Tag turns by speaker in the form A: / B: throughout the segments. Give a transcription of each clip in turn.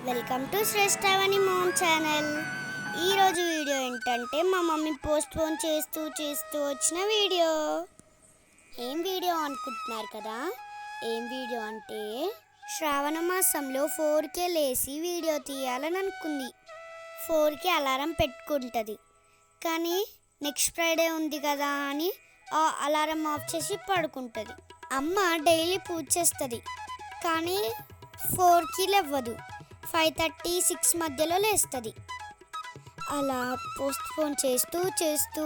A: Welcome to Shreshthavani mom channel. ఈరోజు video ఏంటంటే మా మమ్మీ పోస్ట్పోన్ చేస్తూ వచ్చిన వీడియో. ఏం వీడియో అనుకుంటున్నారు కదా? ఏం వీడియో అంటే శ్రావణ మాసంలో 4కే లేచి వీడియో తీయాలని అనుకుంది. 4కి అలారం పెట్టుకుంటుంది, కానీ నెక్స్ట్ ఫ్రైడే ఉంది కదా అని ఆ అలారం ఆఫ్ చేసి పడుకుంటుంది. అమ్మ డైలీ పూజ చేస్తుంది, కానీ 4కి లేవదు. 5:30, 6 మధ్యలో లేస్తుంది. అలా పోస్ట్పోన్ చేస్తూ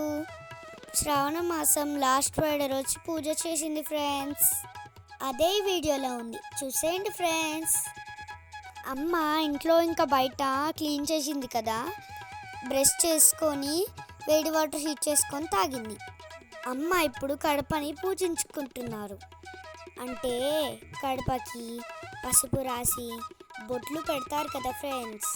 A: శ్రావణ మాసం లాస్ట్ ఫ్రైడే రోజు పూజ చేసింది ఫ్రెండ్స్. అదే వీడియోలో ఉంది, చూసేయండి ఫ్రెండ్స్. అమ్మ ఇంట్లో ఇంకా బయట క్లీన్ చేసింది కదా, బ్రష్ చేసుకొని వేడి వాటర్ హీట్ చేసుకొని తాగింది. అమ్మ ఇప్పుడు కడపని పూజించుకుంటున్నారు. అంటే కడపకి పసుపు రాసి బొట్లు పెడతారు కదా ఫ్రెండ్స్.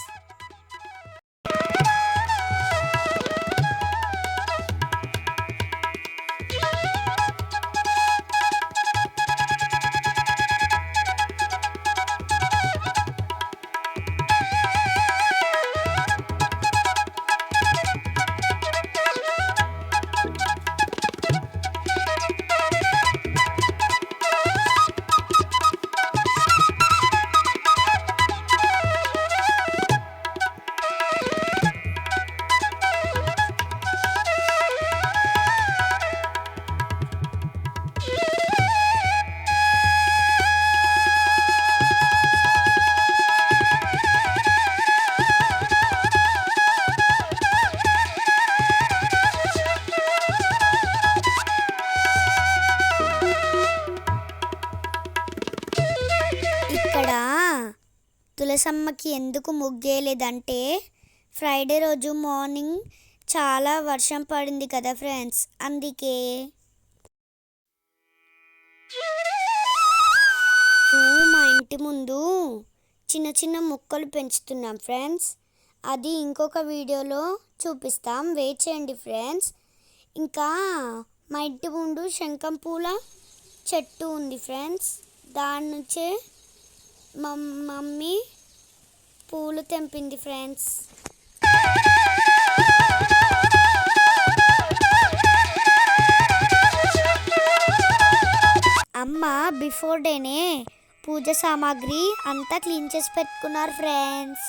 A: ఇక్కడ తులసమ్మకి ఎందుకు ముగ్గేయలేదంటే ఫ్రైడే రోజు మార్నింగ్ చాలా వర్షం పడింది కదా ఫ్రెండ్స్, అందుకే. మా ఇంటి ముందు చిన్న చిన్న మొక్కలు పెంచుతున్నాం ఫ్రెండ్స్. అది ఇంకొక వీడియోలో చూపిస్తాం, వెయిట్ చేయండి ఫ్రెండ్స్. ఇంకా మా ఇంటి ముందు శంఖం పూల చెట్టు ఉంది ఫ్రెండ్స్. దాని నుంచే మా మమ్మీ పూలు తెంపింది ఫ్రెండ్స్. అమ్మ బిఫోర్ డేనే పూజ సామాగ్రి అంతా క్లీన్ చేసి పెట్టుకున్నారు ఫ్రెండ్స్.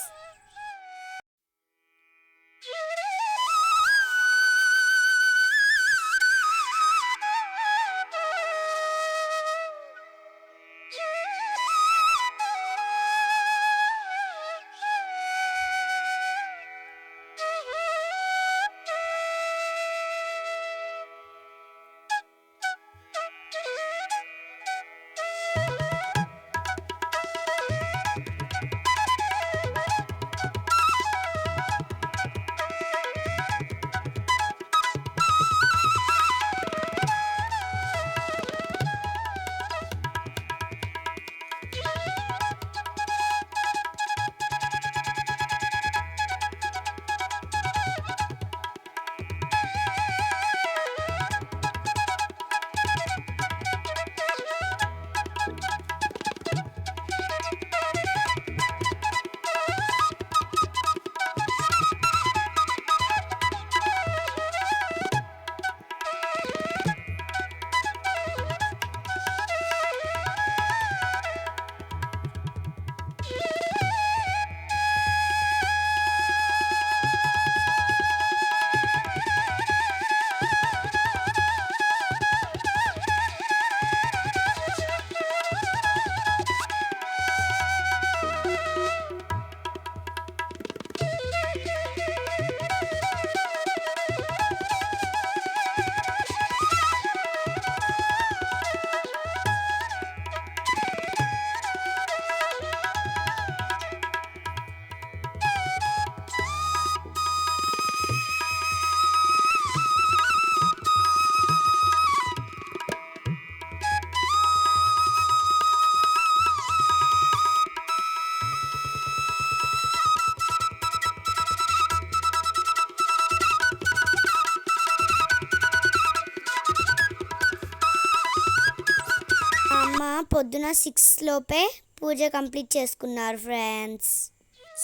A: పొద్దున 6 లోపే పూజ కంప్లీట్ చేసుకున్నారు ఫ్రెండ్స్.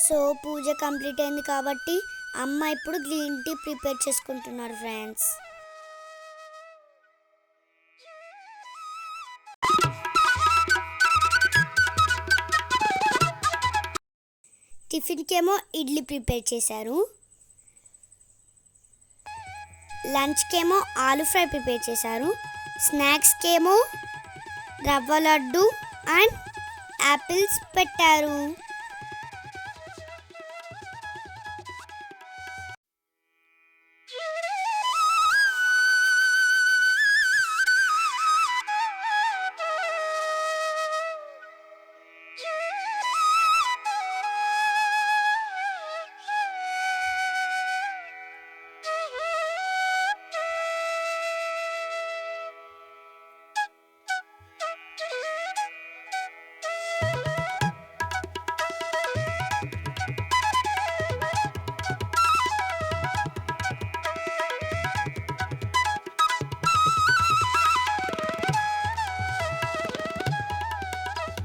A: సో పూజ కంప్లీట్ అయింది కాబట్టి అమ్మ ఇప్పుడు గ్రీన్ టీ ప్రిపేర్ చేసుకుంటున్నారు ఫ్రెండ్స్. టిఫిన్కేమో ఇడ్లీ ప్రిపేర్ చేశారు, లంచ్కేమో ఆలు ఫ్రై ప్రిపేర్ చేశారు, స్నాక్స్కేమో రవ్వ లడ్డు అండ్ యాపిల్స్ పెట్టారు.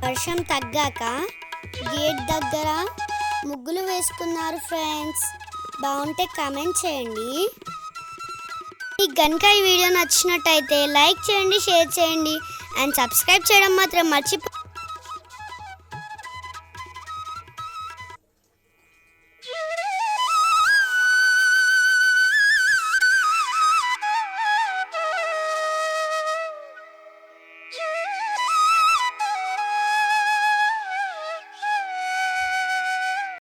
A: వర్షం తగ్గాక గేట్ దగ్గర ముగ్గులు వేసుకున్నారు ఫ్రెండ్స్. బాగుంటే కామెంట్ చేయండి. మీకు కనుక ఈ వీడియో నచ్చినట్టయితే లైక్ చేయండి, షేర్ చేయండి అండ్ సబ్స్క్రైబ్ చేయడం మాత్రం మర్చిపో